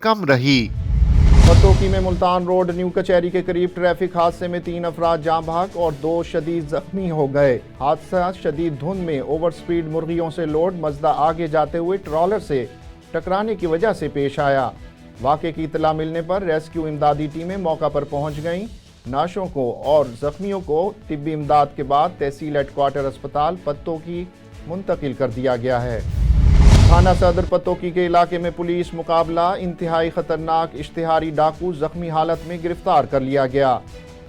کم رہی۔ پتوکی میں Multan road new کچہری کے قریب ٹریفک حادثے میں 3 افراد جاں بحق اور 2 شدید زخمی ہو گئے۔ حادثہ شدید دھند میں اوور سپیڈ مرغیوں سے لوڈ مزدہ آگے جاتے ہوئے ٹرالر سے ٹکرانے کی وجہ سے پیش آیا۔ واقعے کی اطلاع ملنے پر ریسکیو امدادی ٹیمیں موقع پر پہنچ گئیں۔ نعشوں کو اور زخمیوں کو طبی امداد کے بعد تحصیل ہیڈ کوارٹر اسپتال پتوکی منتقل کر دیا گیا ہے۔ تھانہ صدر پتوکی کے علاقے میں پولیس مقابلہ، انتہائی خطرناک اشتہاری ڈاکو زخمی حالت میں گرفتار کر لیا گیا۔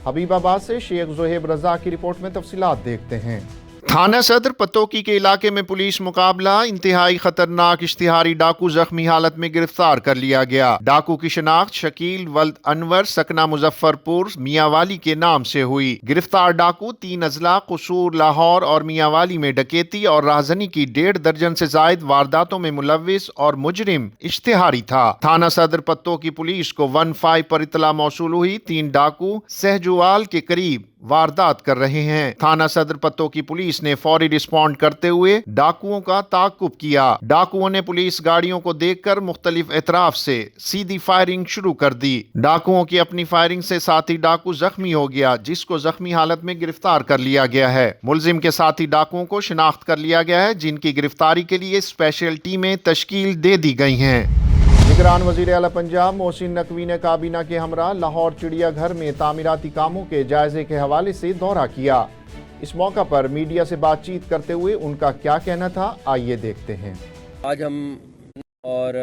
حبیب آباد سے شیخ زہیب رضا کی رپورٹ میں تفصیلات دیکھتے ہیں۔ تھانہ صدر پتوکی کے علاقے میں پولیس مقابلہ، انتہائی خطرناک اشتہاری ڈاکو زخمی حالت میں گرفتار کر لیا گیا۔ ڈاکو کی شناخت شکیل ولد انور سکنہ مظفر پور میاں والی کے نام سے ہوئی۔ گرفتار ڈاکو 3 اضلاع قصور، لاہور اور میاں والی میں ڈکیتی اور راہزنی کی 1.5 درجن سے زائد وارداتوں میں ملوث اور مجرم اشتہاری تھا۔ تھانہ صدر پتوکی پولیس کو 15 پر اطلاع موصول ہوئی 3 ڈاکو سہجوال کے قریب واردات کر رہے ہیں۔ تھانہ صدر پتوکی پولیس نے فوری رسپونڈ کرتے ہوئے ڈاکوؤں کا تعاقب کیا۔ ڈاکوؤں نے پولیس گاڑیوں کو دیکھ کر مختلف اطراف سے سیدھی فائرنگ شروع کر دی۔ ڈاکوؤں کی اپنی فائرنگ سے ساتھی ڈاکو زخمی ہو گیا، جس کو زخمی حالت میں گرفتار کر لیا گیا ہے۔ ملزم کے ساتھی ڈاکوؤں کو شناخت کر لیا گیا ہے، جن کی گرفتاری کے لیے اسپیشل ٹیمیں تشکیل دے دی گئی ہیں۔ نگران وزیر اعلیٰ پنجاب محسن نقوی نے کابینہ کے ہمراہ لاہور چڑیا گھر میں تعمیراتی کاموں کے جائزے کے حوالے سے دورہ کیا۔ اس موقع پر میڈیا سے بات چیت کرتے ہوئے ان کا کیا کہنا تھا، آئیے دیکھتے ہیں۔ آج ہم اور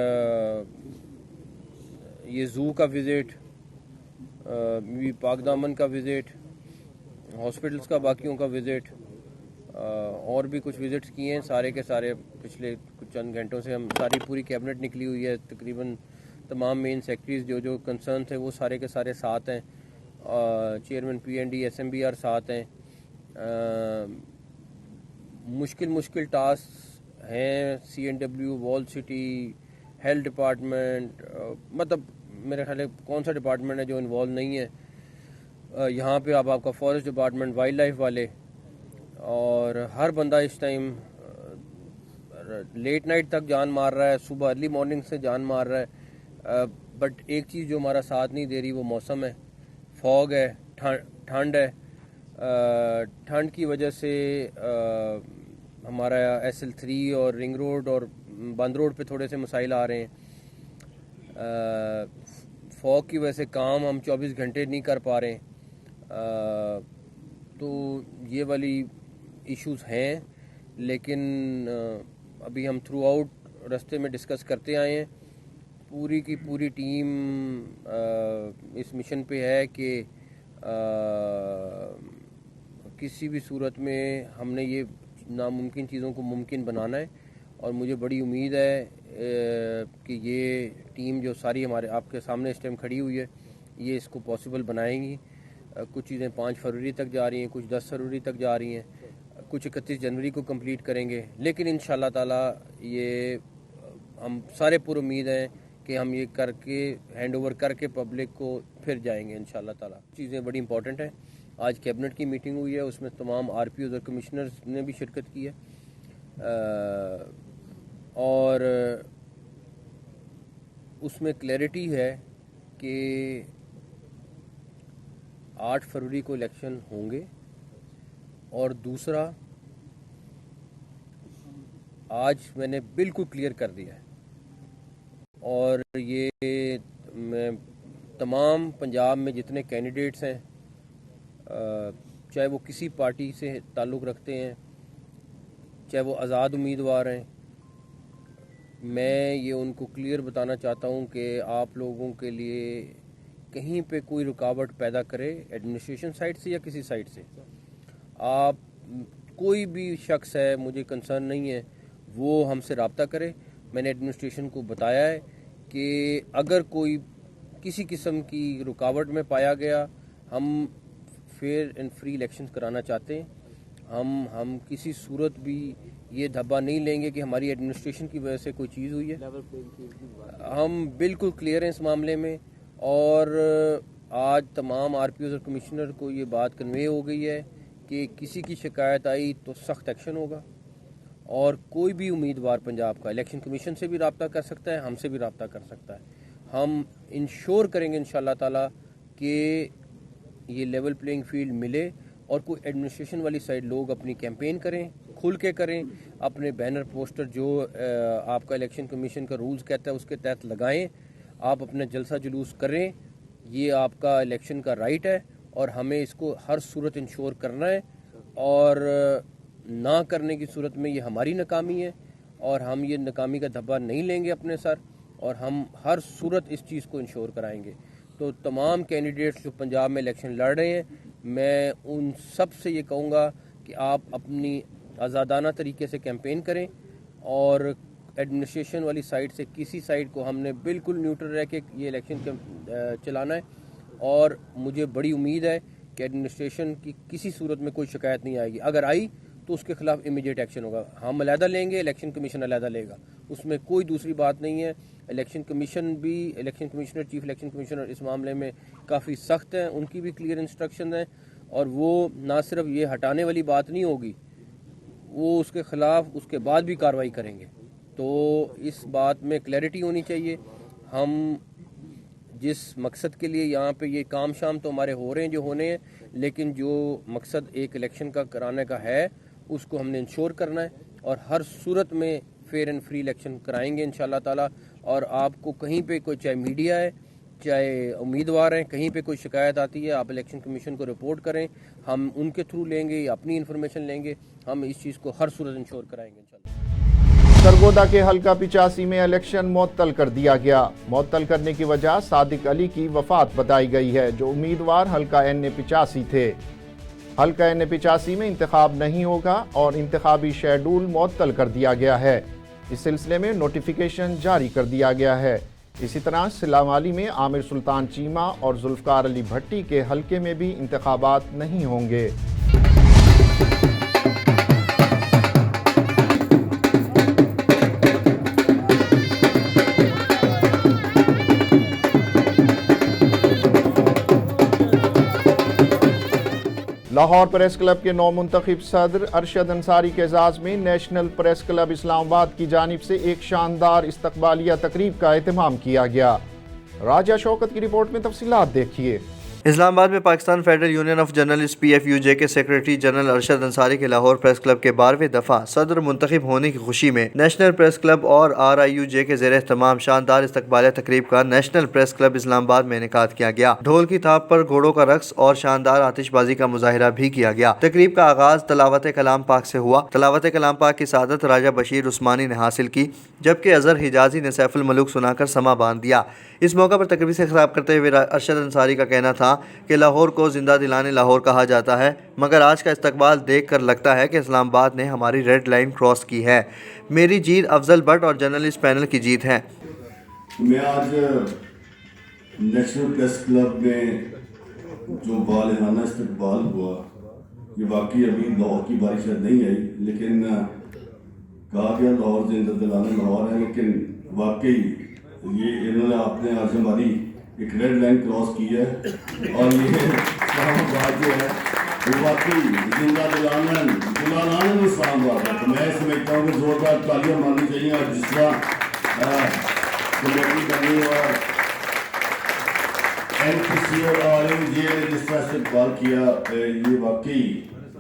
یہ زو کا وزٹ، پاک دامن کا وزٹ، ہاسپٹلس کا باقیوں کا وزٹ اور بھی کچھ وزٹس کیے ہیں، سارے کے سارے پچھلے کچھ چند گھنٹوں سے ہم ساری پوری کیبنٹ نکلی ہوئی ہے، تقریباً تمام مین سیکٹریز جو کنسرن تھے وہ سارے کے سارے ساتھ ہیں، چیئرمین PND SMBR ساتھ ہیں۔ مشکل ٹاسک ہیں، CNW، وال سٹی، ہیلتھ ڈپارٹمنٹ، مطلب میرے خیال ہے کون سا ڈپارٹمنٹ ہے جو انوالو نہیں ہے یہاں پہ۔ آپ کا فارسٹ ڈپارٹمنٹ، وائلڈ لائف والے، اور ہر بندہ اس ٹائم لیٹ نائٹ تک جان مار رہا ہے، صبح ارلی مارننگ سے جان مار رہا ہے۔ بٹ ایک چیز جو ہمارا ساتھ نہیں دے رہی وہ موسم ہے، فوگ ہے، ٹھنڈ ہے۔ ٹھنڈ کی وجہ سے ہمارا SL3 اور رنگ روڈ اور بند روڈ پہ تھوڑے سے مسائل آ رہے ہیں۔ فوگ کی وجہ سے کام ہم 24 گھنٹے نہیں کر پا رہے ہیں، تو یہ والی ایشوز ہیں، لیکن ابھی ہم تھرو آؤٹ رستے میں ڈسکس کرتے آئے ہیں۔ پوری کی پوری ٹیم اس مشن پہ ہے کہ کسی بھی صورت میں ہم نے یہ ناممکن چیزوں کو ممکن بنانا ہے، اور مجھے بڑی امید ہے کہ یہ ٹیم جو ساری ہمارے آپ کے سامنے اس ٹائم کھڑی ہوئی ہے، یہ اس کو پاسبل بنائیں گی۔ کچھ چیزیں 5 فروری تک جا رہی ہیں، کچھ 10 فروری تک جا رہی ہیں، کچھ 31 جنوری کو کمپلیٹ کریں گے، لیکن انشاءاللہ تعالی یہ ہم سارے پر امید ہیں کہ ہم یہ کر کے ہینڈ اوور کر کے پبلک کو پھر جائیں گے انشاءاللہ تعالی۔ چیزیں بڑی امپورٹنٹ ہیں۔ آج کیبنٹ کی میٹنگ ہوئی ہے، اس میں تمام RPOs اور کمشنرز نے بھی شرکت کی ہے، اور اس میں کلیئرٹی ہے کہ 8 فروری کو الیکشن ہوں گے، اور دوسرا آج میں نے بالکل کلیئر کر دیا ہے، اور یہ میں تمام پنجاب میں جتنے کینڈیڈیٹس ہیں، چاہے وہ کسی پارٹی سے تعلق رکھتے ہیں، چاہے وہ آزاد امیدوار ہیں، میں یہ ان کو کلیئر بتانا چاہتا ہوں کہ آپ لوگوں کے لیے کہیں پہ کوئی رکاوٹ پیدا کرے ایڈمنسٹریشن سائٹ سے یا کسی سائٹ سے، آپ کوئی بھی شخص ہے، مجھے کنسرن نہیں ہے، وہ ہم سے رابطہ کرے۔ میں نے ایڈمنسٹریشن کو بتایا ہے کہ اگر کوئی کسی قسم کی رکاوٹ میں پایا گیا، ہم فیئر اینڈ فری الیکشنز کرانا چاہتے ہیں۔ ہم کسی صورت بھی یہ دھبا نہیں لیں گے کہ ہماری ایڈمنسٹریشن کی وجہ سے کوئی چیز ہوئی ہے۔ ہم بالکل کلیئر ہیں اس معاملے میں، اور آج تمام RPOs اور کمشنر کو یہ بات کنوے ہو گئی ہے کہ کسی کی شکایت آئی تو سخت ایکشن ہوگا، اور کوئی بھی امیدوار پنجاب کا الیکشن کمیشن سے بھی رابطہ کر سکتا ہے, ہم سے بھی رابطہ کر سکتا ہے. ہم انشور کریں گے انشاءاللہ تعالی کہ یہ لیول پلینگ فیلڈ ملے, اور کوئی ایڈمنسٹریشن والی سائڈ لوگ اپنی کیمپین کریں, کھل کے کریں, اپنے بینر پوسٹر جو آپ کا الیکشن کمیشن کا رولز کہتا ہے اس کے تحت لگائیں, آپ اپنا جلسہ جلوس کریں, یہ آپ کا الیکشن کا رائٹ ہے, اور ہمیں اس کو ہر صورت انشور کرنا ہے, اور نہ کرنے کی صورت میں یہ ہماری ناکامی ہے, اور ہم یہ ناکامی کا دھبا نہیں لیں گے اپنے سر, اور ہم ہر صورت اس چیز کو انشور کرائیں گے. تو تمام کینڈیڈیٹس جو پنجاب میں الیکشن لڑ رہے ہیں, میں ان سب سے یہ کہوں گا کہ آپ اپنی آزادانہ طریقے سے کیمپین کریں, اور ایڈمنسٹریشن والی سائڈ سے کسی سائڈ کو ہم نے بالکل نیوٹرل رہ کے یہ الیکشن چلانا ہے, اور مجھے بڑی امید ہے کہ ایڈمنسٹریشن کی کسی صورت میں کوئی شکایت نہیں آئے گی. اگر آئی تو اس کے خلاف امیڈیٹ ایکشن ہوگا. ہم علیحدہ لیں گے, الیکشن کمیشن علیحدہ لے گا, اس میں کوئی دوسری بات نہیں ہے. الیکشن کمیشن بھی, election commissioner, chief election commissioner اس معاملے میں کافی سخت ہیں, ان کی بھی کلیئر انسٹرکشن ہیں, اور وہ نہ صرف یہ ہٹانے والی بات نہیں ہوگی, وہ اس کے خلاف اس کے بعد بھی کارروائی کریں گے. تو اس بات میں کلیئرٹی ہونی چاہیے. ہم جس مقصد کے لیے یہاں پہ یہ کام شام تو ہمارے ہو رہے ہیں جو ہونے ہیں, لیکن جو مقصد ایک الیکشن کا کرانے کا ہے اس کو ہم نے انشور کرنا ہے, اور ہر صورت میں فیئر اینڈ فری الیکشن کرائیں گے انشاءاللہ تعالی. اور آپ کو کہیں پہ کوئی, چاہے میڈیا ہے چاہے امیدوار ہیں, کہیں پہ کوئی شکایت آتی ہے آپ الیکشن کمیشن کو رپورٹ کریں, ہم ان کے تھرو لیں گے یا اپنی انفارمیشن لیں گے, ہم اس چیز کو ہر صورت انشور کرائیں گے انشاءاللہ. سرگودا کے حلقہ 85 میں الیکشن معطل کر دیا گیا. معطل کرنے کی وجہ صادق علی کی وفات بتائی گئی ہے, جو امیدوار حلقہ این85 تھے. حلقہ این85 میں انتخاب نہیں ہوگا اور انتخابی شیڈول معطل کر دیا گیا ہے. اس سلسلے میں نوٹیفیکیشن جاری کر دیا گیا ہے. اسی طرح سلامالی میں عامر سلطان چیمہ اور ذوالفقار علی بھٹی کے حلقے میں بھی انتخابات نہیں ہوں گے. لاہور پریس کلب کے نو منتخب صدر ارشد انصاری کے اعزاز میں نیشنل پریس کلب اسلام آباد کی جانب سے ایک شاندار استقبالیہ تقریب کا اہتمام کیا گیا. راجہ شوکت کی رپورٹ میں تفصیلات دیکھیے. اسلام آباد میں Pakistan federal union of journalist PFUJ کے سیکریٹری جنرل ارشد انصاری کے لاہور پریس کلب کے 12ویں دفعہ صدر منتخب ہونے کی خوشی میں نیشنل پریس کلب اور RIUJ کے زیر اہتمام شاندار استقبالیہ تقریب کا نیشنل پریس کلب اسلام آباد میں انعقاد کیا گیا. ڈھول کی تھاپ پر گھوڑوں کا رقص اور شاندار آتش بازی کا مظاہرہ بھی کیا گیا. تقریب کا آغاز تلاوت کلام پاک سے ہوا. تلاوت کلام پاک کی سعادت راجہ بشیر عثمانی نے حاصل کی, جبکہ اظہر حجازی نے سیف الملوک سنا کر سما باندھ دیا. اس موقع پر تقریب سے خطاب کرتے ہوئے ارشد انصاری کا کہنا تھا کہ لاہور کو زندہ دلانے لاہور کہا جاتا ہے, مگر آج کا استقبال دیکھ کر لگتا ہے کہ اسلام آباد نے ہماری ریڈ لائن کراس کی ہے. میری جیت افضل بٹ اور جرنلسٹ پینل کی جیت ہے. میں آج نیشنل پریس کلب میں جو بالغانہ استقبال ہوا, یہ واقعی ابھی لاہور کی بارش نہیں آئی, لیکن کہا گیا لاہور زندہ دلانے لاہور ہے, لیکن واقعی یہ انہوں نے اپنے آج ہماری ایک ریڈ لائن کراس کی ہے, اور یہ اسلام آباد جو ہے وہ واقعی زندہ دلانا اسلام آباد ہے. تو میں سمجھتا ہوں کہ زوردار تالیاں مارنی چاہیے, اور جس طرح کمیٹی کرنی اور NPC اور RIUJ نے جس طرح استقبال کیا, یہ واقعی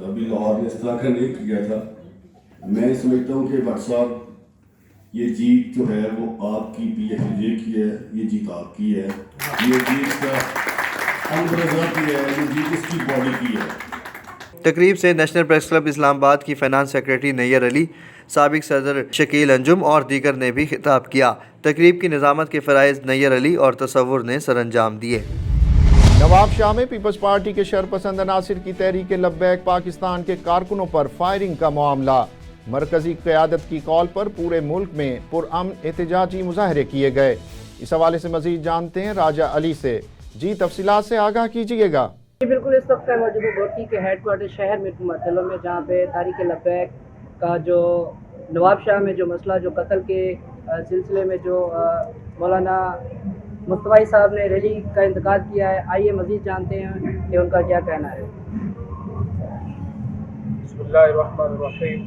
ابھی لاہور نے اس طرح کا نہیں کیا تھا. میں سمجھتا ہوں کہ بٹ صاحب یہ جیت جو ہے وہ آپ کی PFUJ کی ہے, یہ جیت آپ کی ہے, یہ جیت کا اندرزہ کی ہے, یہ جیت اس کی باڈی کی ہے. تقریب سے نیشنل پریس کلب اسلام آباد کی فائنانس سیکریٹری نیّر علی, سابق صدر شکیل انجم اور دیگر نے بھی خطاب کیا. تقریب کی نظامت کے فرائض نیّر علی اور تصور نے سر انجام دیے. نواب شاہ میں پیپلز پارٹی کے شرپسند عناصر کی تحریک لبیک پاکستان کے کارکنوں پر فائرنگ کا معاملہ. مرکزی قیادت کی کال پر پورے ملک میں پرامن احتجاجی مظاہرے کیے گئے. اس حوالے سے مزید جانتے ہیں راجہ علی سے. جی تفصیلات سے آگاہ کیجیے گا. بالکل, اس وقت موجود گوٹی کے ہیڈ کوارٹر شہر میں ضلع میں, جہاں پہ تحریک لبیک کا جو نواب شاہ میں جو مسئلہ جو قتل کے سلسلے میں جو مولانا مصطفی صاحب نے ریلی کا انعقاد کیا ہے. آئیے مزید جانتے ہیں کہ ان کا کیا کہنا ہے. بسم اللہ الرحمن الرحیم.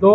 2